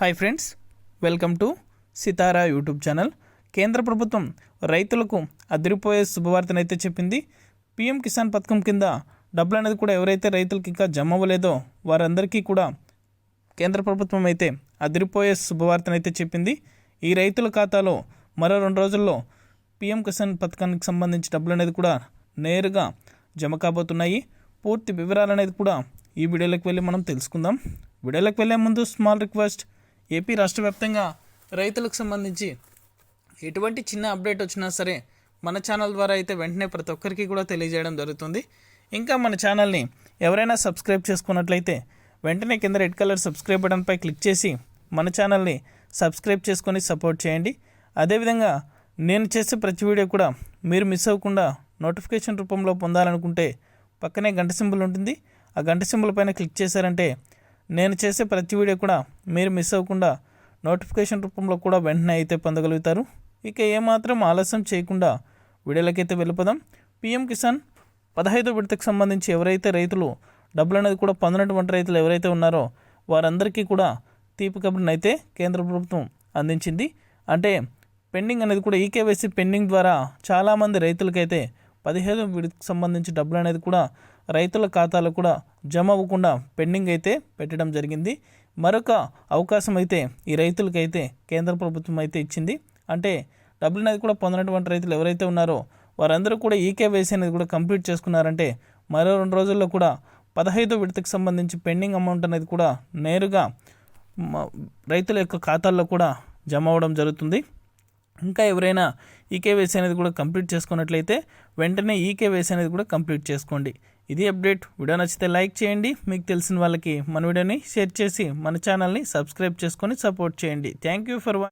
Hi friends, welcome to Sitara YouTube channel. కేంద్ర ప్రభుత్వం రైతులకు అదిరిపోయే శుభవార్తనైతే చెప్పింది. పీఎం కిసాన్ పథకం కింద డబ్బులు అనేది కూడా ఎవరైతే రైతులకు ఇంకా జమ అవ్వలేదో వారందరికీ కూడా కేంద్ర ప్రభుత్వం అయితే అదిరిపోయే శుభవార్తనైతే చెప్పింది. ఈ రైతుల ఖాతాలో మరో 2 రోజుల్లో పీఎం కిసాన్ పథకానికి సంబంధించి డబ్బులు అనేది కూడా నేరుగా జమ కాబోతున్నాయి. పూర్తి వివరాలు అనేది కూడా ఈ వీడియోలోకి వెళ్ళి మనం తెలుసుకుందాం. వీడియోలోకి వెళ్ళే ముందు స్మాల్ రిక్వెస్ట్, ఏపీ రాష్ట్ర వ్యాప్తంగా రైతులకు సంబంధించి ఎటువంటి చిన్న అప్డేట్ వచ్చినా సరే మన ఛానల్ ద్వారా అయితే వెంటనే ప్రతి ఒక్కరికి కూడా తెలియజేయడం జరుగుతుంది. ఇంకా మన ఛానల్ని ఎవరైనా సబ్స్క్రైబ్ చేసుకున్నట్లయితే వెంటనే కింద రెడ్ కలర్ సబ్స్క్రైబ్ బటన్పై క్లిక్ చేసి మన ఛానల్ని సబ్స్క్రైబ్ చేసుకొని సపోర్ట్ చేయండి. అదేవిధంగా నేను చేసే ప్రతి వీడియో కూడా మీరు మిస్ అవ్వకుండా నోటిఫికేషన్ రూపంలో పొందాలనుకుంటే పక్కనే గంట సింబల్ ఉంటుంది. ఆ గంట సింబల్ పైన క్లిక్ చేశారంటే నేను చేసే ప్రతి వీడియో కూడా మీరు మిస్ అవ్వకుండా నోటిఫికేషన్ రూపంలో కూడా వెంటనే అయితే పొందగలుగుతారు. ఇక ఏమాత్రం ఆలస్యం చేయకుండా వీడియోలకైతే వెళ్ళిపోదాం. పీఎం కిసాన్ 15వ విడతకు సంబంధించి ఎవరైతే రైతులు డబ్బులు అనేది కూడా పొందినటువంటి రైతులు ఎవరైతే ఉన్నారో వారందరికీ కూడా తీపి కబురుని అయితే కేంద్ర ప్రభుత్వం అందించింది. అంటే పెండింగ్ అనేది కూడా ఈకేవైసీ పెండింగ్ ద్వారా చాలామంది రైతులకైతే 15వ విడతకు సంబంధించి డబ్బులు అనేది కూడా రైతుల ఖాతాలో కూడా జమ అవ్వకుండా పెండింగ్ అయితే పెట్టడం జరిగింది. మరొక అవకాశం అయితే ఈ రైతులకైతే కేంద్ర ప్రభుత్వం అయితే ఇచ్చింది. అంటే డబ్బులు అనేది కూడా పొందినటువంటి రైతులు ఎవరైతే ఉన్నారో వారందరూ కూడా ఈకేవైసీ అనేది కూడా కంప్లీట్ చేసుకున్నారంటే మరో 2 రోజుల్లో కూడా 15వ విడతకు సంబంధించి పెండింగ్ అమౌంట్ అనేది కూడా నేరుగా రైతుల యొక్క ఖాతాల్లో కూడా జమ అవ్వడం జరుగుతుంది. ఇంకా ఎవరైనా ఈకేవైసీ అనేది కూడా కంప్లీట్ చేసుకున్నట్లయితే వెంటనే ఈకేవైసీ అనేది కూడా కంప్లీట్ చేసుకోండి. ఇది అప్డేట్. వీడియో నచ్చితే లైక్ చేయండి. మీకు తెలిసిన వాళ్ళకి మన వీడియోని షేర్ చేసి మన ఛానల్ని సబ్స్క్రైబ్ చేసుకొని సపోర్ట్ చేయండి. Thank you for watching.